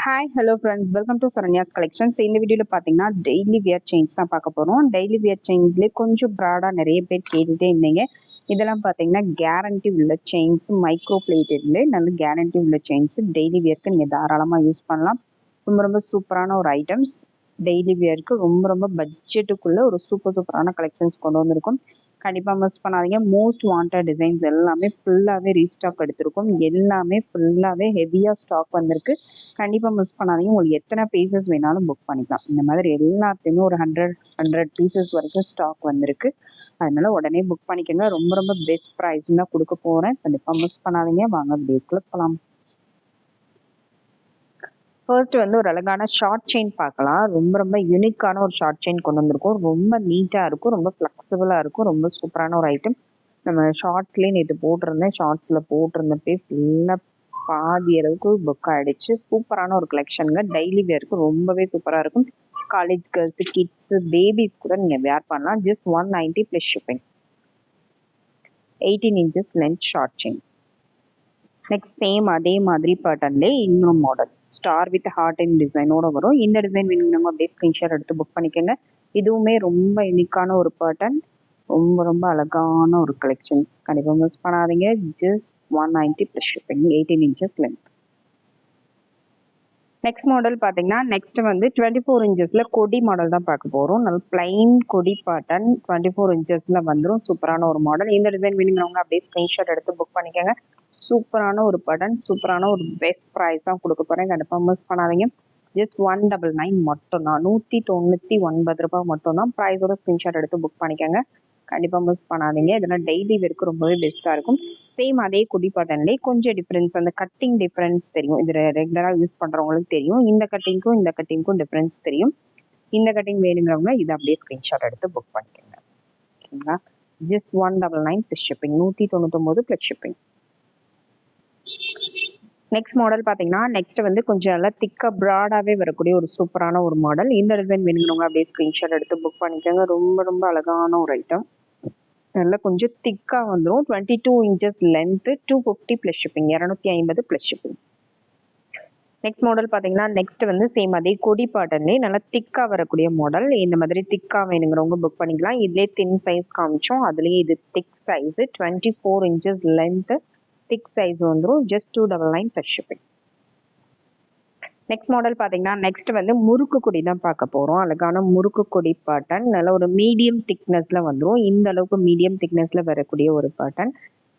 Hi hello friends, welcome to Saranya's collections. இந்த வீடியோவில் பார்த்தீங்கன்னா டெய்லி வியர் செயின்ஸ் தான் பார்க்க போகிறோம். டெய்லி வியர் செயின்ஸ்லேயே கொஞ்சம் ப்ராடாக நிறைய பேர் கேட்டுகிட்டே இருந்தீங்க. இதெல்லாம் பார்த்தீங்கன்னா கேரண்டி உள்ள செயின்ஸ், மைக்ரோ பிளேட்டட்லேயே நல்ல கேரண்டி உள்ள செயின்ஸ். டெய்லி வியர்க்கு நீங்கள் தாராளமாக யூஸ் பண்ணலாம். ரொம்ப ரொம்ப சூப்பரான ஒரு ஐட்டம்ஸ். டெய்லி வியர்க்கு ரொம்ப ரொம்ப பட்ஜெட்டுக்குள்ளே ஒரு சூப்பரான கலெக்ஷன்ஸ் கொண்டு வந்திருக்கும். கண்டிப்பாக மிஸ் பண்ணாதீங்க. மோஸ்ட் வாண்டட் டிசைன்ஸ் எல்லாமே ஃபுல்லாகவே ரீஸ்டாக் எடுத்திருக்கும். எல்லாமே ஃபுல்லாகவே ஹெவியாக ஸ்டாக் வந்திருக்கு. கண்டிப்பாக மிஸ் பண்ணாதீங்க. உங்களுக்கு எத்தனை பீசஸ் வேணாலும் புக் பண்ணிக்கலாம். இந்த மாதிரி எல்லாத்தையுமே ஒரு 100 பீசஸ் வரைக்கும் ஸ்டாக் வந்திருக்கு. அதனால உடனே புக் பண்ணிக்கோங்க. ரொம்ப ரொம்ப பெஸ்ட் ப்ரைஸ் தான் கொடுக்க போகிறேன். கண்டிப்பாக மிஸ் பண்ணாதீங்க. வாங்க வீடியோக்குள்ள போகலாம். ஃபர்ஸ்ட் வந்து ஒரு அழகான ஷார்ட் செயின் பார்க்கலாம். ரொம்ப ரொம்ப யூனிக்கான ஒரு ஷார்ட் செயின் கொண்டு வந்திருக்கும். ரொம்ப நீட்டாக இருக்கும், ரொம்ப ஃப்ளெக்சிபிளாக இருக்கும், ரொம்ப சூப்பரான ஒரு ஐட்டம். நம்ம ஷார்ட்ஸ்லேயே நேற்று போட்டிருந்தேன். ஷார்ட்ஸில் போட்டிருந்தப்பே ஃபுல்லாக பாதி அளவுக்கு புக் ஆகிடுச்சு. சூப்பரான ஒரு கலெக்ஷனுங்க. டெய்லி வேருக்கு ரொம்பவே சூப்பராக இருக்கும். காலேஜ் கேர்ள்ஸு, கிட்ஸு, பேபிஸ் கூட நீங்கள் வேர் பண்ணலாம். Just 190 plus shipping. 18 inches length short chain. Next same அதே மாதிரி பேட்டர்ன்லேயே இன்னொரு model star with heart and டிசைனோட வரும். இந்த டிசைன் வேணும்னா அப்படியே ஸ்க்ரீன்ஷாட் எடுத்து புக் பண்ணிக்கோங்க. இதுவுமே ரொம்ப யூனிக்கான ஒரு பேட்டர்ன், ரொம்ப ரொம்ப அழகான ஒரு கலெக்ஷன்ஸ். கண்டிப்பாக மிஸ் பண்ணாதீங்க. ஜஸ்ட் 190 ப்ளஸ் ஷிப்பிங், 18 inches லென்த். நெக்ஸ்ட் மாடல் பார்த்தீங்கன்னா நெக்ஸ்ட் வந்து 24 inches கொடி மாடல் தான் பார்க்க போகிறோம். நல்ல பிளைன் கொடி பேட்டர்ன் 24 inches வந்துடும். சூப்பரான ஒரு மாடல். இந்த டிசைன் வேணுங்கிறவங்க அப்படியே ஸ்க்ரீன்ஷாட் எடுத்து புக் பண்ணிக்கோங்க. சூப்பரான ஒரு பட்டன், சூப்பரான ஒரு பெஸ்ட் ப்ரைஸ் தான் கொடுக்க போகிறேன். கண்டிப்பாக மிஸ் பண்ணாதீங்க. ஜஸ்ட் 199 மட்டும்தான், 199 ரூபாய் மட்டும்தான். ப்ரைஸோட ஸ்க்ரீன்ஷாட் எடுத்து புக் பண்ணிக்கோங்க. கண்டிப்பாக மிஸ் பண்ணாதீங்க. இதெல்லாம் டெய்லி வேருக்கு ரொம்பவே பெஸ்ட்டாக இருக்கும். சேம் அதே குடி பாட்டன்லேயே கொஞ்சம் டிஃப்ரென்ஸ், அந்த கட்டிங் டிஃப்ரென்ஸ் தெரியும். இது ரெகுலராக யூஸ் பண்ணுறவங்களுக்கு தெரியும். இந்த கட்டிங்க்கும் டிஃப்ரென்ஸ் தெரியும். இந்த கட்டிங் வேணுங்கிறவங்க இதை அப்படியே ஸ்க்ரீன்ஷாட் எடுத்து புக் பண்ணிக்கோங்க. ஓகேங்களா? Just 199 plus shipping, 199 plus shipping. Next model பார்த்தீங்கன்னா நெக்ஸ்ட் வந்து கொஞ்சம் நல்லா திக்காக ப்ராடாகவே வரக்கூடிய ஒரு சூப்பரான ஒரு மாடல். இந்த டிசைன் வேணுங்கிறவங்க அப்படியே ஸ்க்ரீன்ஷாட் எடுத்து புக் பண்ணிக்கோங்க. ரொம்ப ரொம்ப அழகான ஒரு ஐட்டம். நல்லா கொஞ்சம் திக்காக வந்துடும். 22 inches length, 250 plus shipping, 250 plus shipping. Next model பார்த்தீங்கன்னா நெக்ஸ்ட் வந்து சேம் அதே கொடி பாட்டன்லேயே நல்லா திக்காக வரக்கூடிய மாடல். இந்த மாதிரி திக்காக வேணுங்கிறவங்க புக் பண்ணிக்கலாம். இதுலேயே தின் சைஸ் காமிச்சோம், அதுலேயே இது திக் சைஸு, 24 inches லென்த்து, திக் சைஸ் வந்துடும். Just 299 plus shipping. Next model பார்த்தீங்கன்னா நெக்ஸ்ட் வந்து முறுக்கு கொடி தான் பார்க்க போகிறோம். அழகான முறுக்கு கொடி பேட்டர்ன், நல்ல ஒரு மீடியம் திக்னஸில் வந்துடும். இந்த அளவுக்கு மீடியம் திக்னஸில் வரக்கூடிய ஒரு பேட்டர்ன்.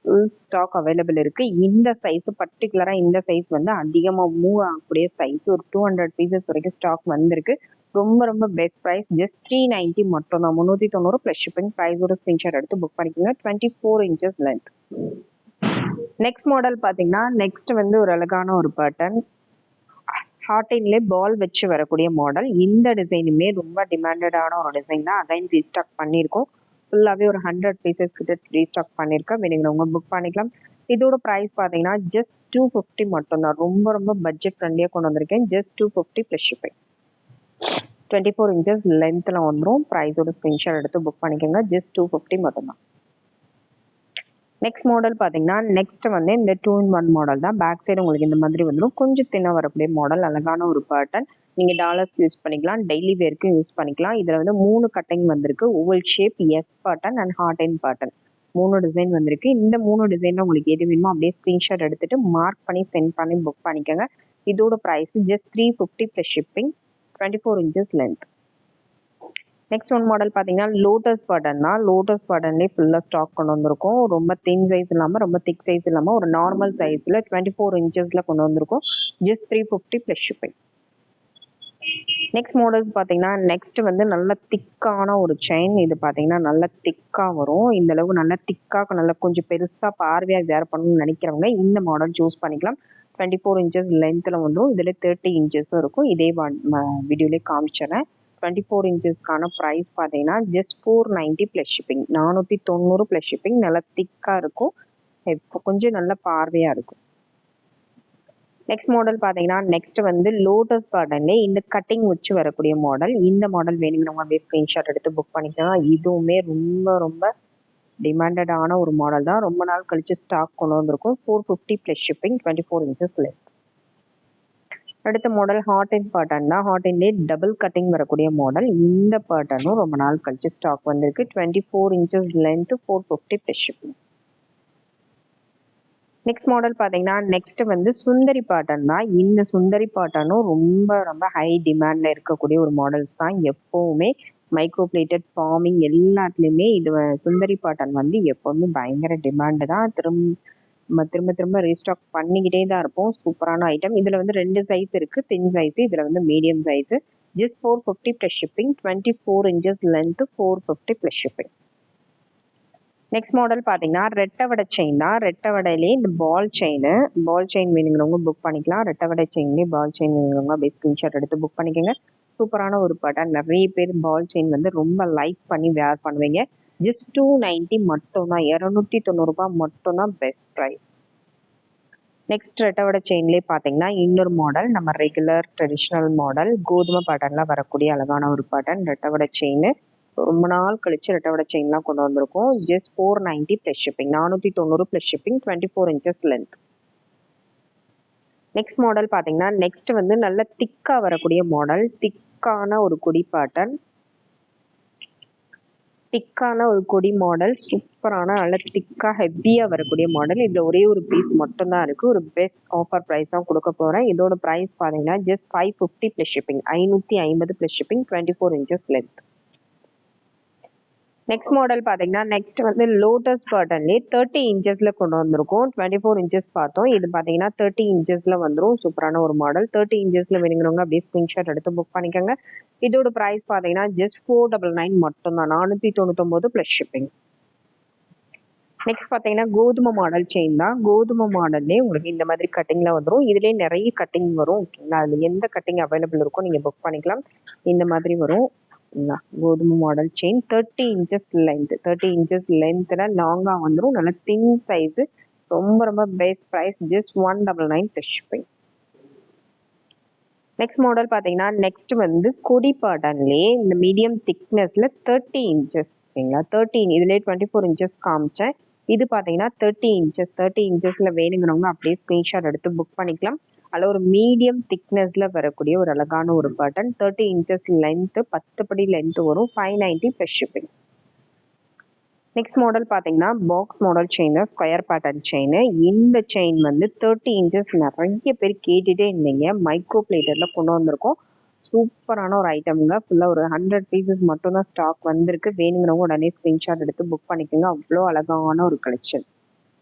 ஃபுல் ஸ்டாக் அவைலபிள் இருக்குது. இந்த சைஸ் பர்டிகுலராக இந்த சைஸ் வந்து அதிகமாக மூவ் ஆகக்கூடிய சைஸ். ஒரு 200 பீசஸ் வரைக்கும் ஸ்டாக் வந்திருக்கு. ரொம்ப ரொம்ப பெஸ்ட் ப்ரைஸ். ஜஸ்ட் 390 மட்டும் தான், 390 ப்ளஸ் ஷிப்பிங். ப்ரைஸோட ஸ்க்ரீன்ஷாட் எடுத்து புக் பண்ணிக்கோங்க. 24 inches லென்த். நெக்ஸ்ட் மாடல் பார்த்தீங்கன்னா நெக்ஸ்ட் வந்து ஒரு அழகான ஒரு பேட்டர்ன், ஹார்டின்லேயே பால் வச்சு வரக்கூடிய மாடல். இந்த டிசைனுமே ரொம்ப டிமாண்டடான ஒரு டிசைன் தான். அகைன் ரீஸ்டாக் பண்ணியிருக்கோம். ஃபுல்லாகவே ஒரு 100 பீசஸ் கிட்ட ரீஸ்டாக் பண்ணியிருக்கேன். வேணுங்கிறவங்க புக் பண்ணிக்கலாம். இதோட ப்ரைஸ் பார்த்தீங்கன்னா ஜஸ்ட் 250 மட்டும்தான். ரொம்ப ரொம்ப பட்ஜெட் ஃப்ரெண்ட்லியாக கொண்டு வந்திருக்கேன். Just 250 plus shipping. 24 inches லென்த்தில் வந்துடும். ப்ரைஸோட ஸ்க்ரீன்ஷாட் எடுத்து புக் பண்ணிக்கோங்க. ஜஸ்ட் 250 மட்டும்தான். நெக்ஸ்ட் மாடல் பார்த்தீங்கன்னா நெக்ஸ்ட் வந்து இந்த 2-in-1 மாடல் தான். பேக் சைடு உங்களுக்கு இந்த மாதிரி வந்துடும். கொஞ்சம் தின்னாக வரக்கூடிய மாடல், அழகான ஒரு பேட்டர்ன். நீங்கள் டாலர்ஸ் யூஸ் பண்ணிக்கலாம், டெய்லி வேர்க்கும் யூஸ் பண்ணிக்கலாம். இதில் வந்து 3 கட்டிங் வந்திருக்கு. Oval shape, S pattern and heart and pattern. 3 design வந்திருக்கு. இந்த 3 டிசைனில் உங்களுக்கு எது வேணுமோ அப்படியே ஸ்க்ரீன்ஷாட் எடுத்துட்டு மார்க் பண்ணி சென்ட் பண்ணி புக் பண்ணிக்கோங்க. இதோட price just 350 plus shipping, 24 inches லென்த். நெக்ஸ்ட் ஒன் மாடல் பார்த்தீங்கன்னா லோட்டஸ் பேட்டர்ன் தான். லோட்டஸ் பேட்டர்ன்லேயே ஃபுல்லாக ஸ்டாக் கொண்டு வந்திருக்கோம். ரொம்ப தின் சைஸ் இல்லாமல், ரொம்ப திக் சைஸ் இல்லாமல், ஒரு நார்மல் சைஸில் 24 inches கொண்டு வந்திருக்கோம். Just 350 plus shipping. Next models பார்த்தீங்கன்னா நெக்ஸ்ட் வந்து நல்ல திக்கான ஒரு செயின். இது பார்த்தீங்கன்னா நல்ல திக்காக வரும். இந்த அளவுக்கு நல்ல திக்காக, நல்லா கொஞ்சம் பெருசாக பார்வையாக வேர் பண்ணணும்னு நினைக்கிறவங்க இந்த மாடல் சூஸ் பண்ணிக்கலாம். 24 inches லென்த்தில் வந்துடும். இதில் 30 inches இருக்கும். இதே வீடியோலேயே காமிச்சிடறேன். 24 inchesக்கான ப்ரைஸ் பார்த்தீங்கன்னா just 490 plus shipping, 490 plus shipping. நல்லா திக்காக இருக்கும். இப்போ கொஞ்சம் நல்ல பார்வையாக இருக்கும். நெக்ஸ்ட் மாடல் பார்த்தீங்கன்னா நெக்ஸ்ட் வந்து லோட்டஸ் பேட்டர்ன்லேயே இந்த கட்டிங் வச்சு வரக்கூடிய மாடல். இந்த மாடல் வேணுங்கிறவங்க அப்படியே ஸ்க்ரீன்ஷாட் எடுத்து புக் பண்ணிக்கலாம். இதுவுமே ரொம்ப ரொம்ப டிமாண்டடான ஒரு மாடல் தான். ரொம்ப நாள் கழிச்சு ஸ்டாக் கொண்டு வந்திருக்கும். 450 ப்ளஸ் ஷிப்பிங், 24 inches லென்த். அடுத்த மாடல் ஹாட் இன் பேட்டர்ன் தான். ஹாட் இன்லேயே டபுள் கட்டிங் வரக்கூடிய மாடல். இந்த பேட்டர்னும் ரொம்ப நாள் கழிச்சு ஸ்டாக் வந்திருக்கு. 24 inches length, 450 plus shipping. Next model பார்த்தீங்கன்னா நெக்ஸ்ட் வந்து சுந்தரி பேட்டர்ன் தான். இந்த சுந்தரி பேட்டர்னும் ரொம்ப ரொம்ப ஹை டிமாண்டில் இருக்கக்கூடிய ஒரு மாடல்ஸ் தான். எப்போவுமே மைக்ரோ பிளேட்டட் ஃபார்மிங் எல்லாத்துலேயுமே இது சுந்தரி பேட்டர்ன் வந்து எப்போவுமே பயங்கர டிமாண்டு தான். திரும்ப திரும்ப ரீஸ்டாக் பண்ணிக்கிட்டே தான் இருப்போம். சூப்பரான ஐட்டம். இதில் வந்து 2 சைஸ் இருக்குது. தின் சைஸு, இதில் வந்து medium size. Just 450 plus shipping. 24 inches length, 450 plus shipping. Next model பார்த்தீங்கன்னா ரெட்டவடை செயின் தான். ரெட்டவடையிலே இந்த பால் செயின் வேணுங்கிறவங்க புக் பண்ணிக்கலாம். ரெட்டவடை செயின்லேயே பால் செயின் வேணுங்கிறவங்க அப்படியே ஸ்க்ரீன்ஷாட் எடுத்து புக் பண்ணிக்கோங்க. சூப்பரான ஒரு பேட்டர்ன். நிறைய பேர் பால் செயின் வந்து ரொம்ப லைக் பண்ணி வேர் பண்ணுவீங்க. ஜஸ்ட் 290 மட்டும்தான். 290 ரூபாய் மட்டும்தான் பெஸ்ட் ப்ரைஸ். நெக்ஸ்ட் ரெட்டவடை செயின்லேயே பார்த்தீங்கன்னா இன்னொரு மாடல், நம்ம ரெகுலர் ட்ரெடிஷ்னல் மாடல் கோதுமை பேட்டர்னில் வரக்கூடிய அழகான ஒரு பேட்டர்ன் ரெட்டவடை செயின். ரொம்ப நாள் கழிச்சு ரெட்டவடை செயின்லாம் கொண்டு வந்திருக்கோம். Just 490 plus shipping. 490 plus shipping. 24 inches length. Next model பார்த்தீங்கன்னா நெக்ஸ்ட் வந்து நல்ல திக்காக வரக்கூடிய மாடல். திக்கான ஒரு கொடி பேட்டர்ன். திக்கான ஒரு கொடி மாடல். சூப்பரான நல்ல திக்காக ஹெவியாக வரக்கூடிய மாடல். இதில் ஒரே ஒரு பீஸ் மட்டும்தான் இருக்குது. ஒரு பெஸ்ட் ஆஃபர் ப்ரைஸாக கொடுக்க போகிறேன். இதோட ப்ரைஸ் பார்த்தீங்கன்னா just 550 plus shipping. 550 plus shipping. 24 inches length. Next model பார்த்தீங்கன்னா நெக்ஸ்ட் வந்து லோட்டஸ் பேட்டர்ன்லேயே 30 இன்ச்சஸில் கொண்டு வந்திருக்கோம். 24 இன்ச்சஸ் பார்த்தோம். இது பார்த்தீங்கன்னா 30 இன்ச்சஸில் வந்துடும். சூப்பரான ஒரு மாடல். 30 இன்ச்சஸில் வேணுங்கிறவங்க அப்படியே ஸ்க்ரீன்ஷாட் எடுத்து புக் பண்ணிக்கோங்க. இதோட ப்ரைஸ் பார்த்தீங்கன்னா ஜஸ்ட் 499 மட்டும்தான். 499 ப்ளஸ் ஷிப்பிங். நெக்ஸ்ட் பார்த்தீங்கன்னா கோதுமை மாடல் செயின் தான். கோதுமை மாடல்லே உங்களுக்கு இந்த மாதிரி கட்டிங்கில் வந்துடும். இதுலேயே நிறைய கட்டிங் வரும். ஓகேங்களா, அதில் எந்த கட்டிங் அவைலபிள் இருக்கோ நீங்கள் புக் பண்ணிக்கலாம். இந்த மாதிரி வரும். கோதுமை model chain 30 inches length. 30 inches லென்த்தில் லாங்காக வந்துடும். நல்ல தின் சைஸு. ரொம்ப ரொம்ப best price. Just 199 plus shipping. Next model பார்த்தீங்கன்னா நெக்ஸ்ட் வந்து கொடி பேட்டர்ன்லேயே இந்த மீடியம் திக்னஸில் 30 இன்ச்சஸ். ஓகேங்களா, 13 இதுலேயே 24 இன்ச்சஸ் காமிச்சேன். இது பார்த்தீங்கன்னா 30 இன்ச்சஸ். 30 இன்ச்சஸில் வேணுங்கிறவங்க அப்படியே ஸ்க்ரீன்ஷாட் எடுத்து புக் பண்ணிக்கலாம். அதில் ஒரு மீடியம் திக்னஸில் வரக்கூடிய ஒரு அழகான ஒரு பேட்டர்ன். 30 இன்ச்சஸ் லென்த்து, 10 படி லென்த்து வரும். 590 ப்ளஸ் ஷிப்பிங். நெக்ஸ்ட் மாடல் பார்த்தீங்கன்னா box model chain, square pattern chain. இந்த செயின் வந்து 30 இன்ச்சஸ் நிறைய பேர் கேட்டுகிட்டே இருந்தீங்க. மைக்ரோ பிளேட்டரில் கொண்டு வந்திருக்கோம். சூப்பரான ஒரு ஐட்டம்ங்க. ஃபுல்லாக ஒரு 100 பீசஸ் மட்டும்தான் ஸ்டாக் வந்திருக்கு. வேணுங்கிறவங்க உடனே ஸ்க்ரீன்ஷாட் எடுத்து புக் பண்ணிக்கோங்க. அவ்வளோ அழகான ஒரு கலெக்ஷன்.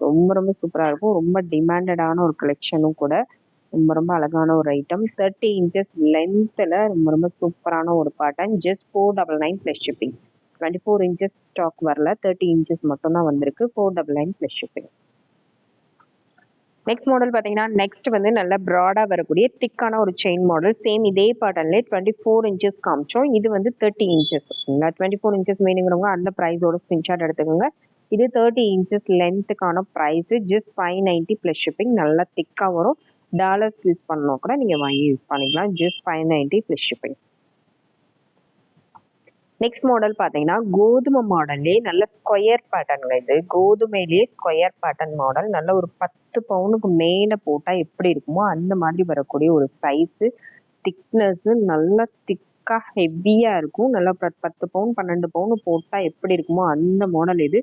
ரொம்ப ரொம்ப சூப்பராக இருக்கும். ரொம்ப டிமாண்டடான ஒரு கலெக்ஷனும் கூட. ரொம்ப ரொம்ப அழகான ஒரு ஐட்டம். 30 இன்ச்சஸ் லென்த்தில் ரொம்ப ரொம்ப சூப்பரான ஒரு pattern. Just 499 plus shipping. 24 inches stock வரல. 30 இன்ச்சஸ் மட்டும்தான் வந்திருக்கு. 499 ப்ளஸ் ஷிப்பிங். நெக்ஸ்ட் மாடல் பார்த்தீங்கன்னா நெக்ஸ்ட் வந்து நல்ல ப்ராடாக வரக்கூடிய திக்கான ஒரு செயின் மாடல். சேம் இதே பேட்டர்ன்லேயே 24 இன்ச்சஸ் காமிச்சோம். இது வந்து 30 இன்ச்சஸ். ஓகேங்களா, 24 இன்ச்சஸ் வேணுங்கிறவங்க அந்த ப்ரைஸோட ஸ்க்ரீன்ஷாட் எடுத்துக்கோங்க. இது 30 இன்ச்சஸ் லென்த்துக்கான ப்ரைஸு. Just 590 plus shipping. நல்லா திக்காக வரும். டாலர்ஸ் யூஸ் பண்ணணும் கூட நீங்கள் வாங்கி யூஸ் பண்ணிக்கலாம். Just 590 plus shipping. Next model பார்த்தீங்கன்னா கோதுமை மாடல்லே நல்ல ஸ்கொயர் பேட்டர்னுங்க. இது கோதுமையிலேயே ஸ்கொயர் பேட்டர்ன் மாடல். நல்ல ஒரு 10 பவுனுக்கு மேலே போட்டால் எப்படி இருக்குமோ அந்த மாதிரி வரக்கூடிய ஒரு சைஸு, திக்னஸ்ஸு நல்லா திக்காக ஹெவியாக இருக்கும். நல்லா 10 பவுன் 12 பவுன் போட்டால் எப்படி இருக்குமோ அந்த மாடல் இது.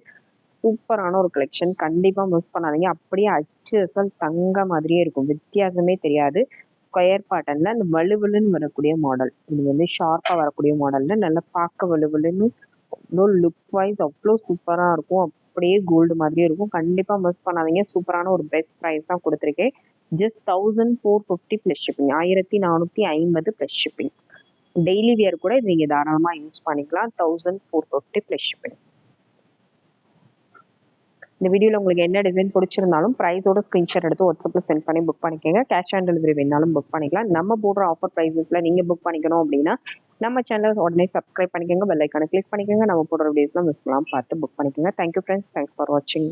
சூப்பரான ஒரு கலெக்ஷன். கண்டிப்பாக மிஸ் பண்ணாதீங்க. அப்படியே அச்சு அசல் தங்க மாதிரியே இருக்கும். வித்தியாசமே தெரியாது. ஸ்கொயர் பேட்டர்னில் அந்த வலுவலுன்னு வரக்கூடிய மாடல். இது வந்து ஷார்ப்பாக வரக்கூடிய மாடலில் நல்லா பார்க்க வலுவலுன்னு அவ்வளோ லுக் வைஸ் அவ்வளோ சூப்பராக இருக்கும். அப்படியே கோல்டு மாதிரியே இருக்கும். கண்டிப்பாக மிஸ் பண்ணாதீங்க. சூப்பரான ஒரு பெஸ்ட் ப்ரைஸ் தான் கொடுத்துருக்கேன். Just 1450 plus shipping. 1450 plus shipping. Daily wear கூட நீங்கள் தாராளமாக யூஸ் பண்ணிக்கலாம். 1450 ப்ளஸ் ஷிப்பிங். இந்த வீடியோவில் உங்களுக்கு என்ன டிசைன் பிடிச்சிருந்தாலும் ப்ரைஸோட ஸ்க்ரீன்ஷாட் எடுத்து வாட்ஸ்அப்பில் சென்ட் பண்ணி புக் பண்ணிக்கோங்க. கேஷ் ஆன் டெலிவரி வேணாலும் புக் பண்ணிக்கலாம். நம்ம போடுற ஆஃபர் ப்ரைஸஸில் நீங்கள் புக் பண்ணிக்கணும் அப்படின்னா நம்ம சேனல் உடனே சப்ஸ்கிரைப் பண்ணிக்கோங்க. பெல் ஐக்கானை கிளிக் பண்ணிக்கோங்க. நம்ம போடுற வீடியோஸ்லாம் மிஸ் பண்ணாமல் பார்த்து புக் பண்ணிக்கோங்க. Thank you friends. தேங்க்ஸ் ஃபார் வாட்சிங்.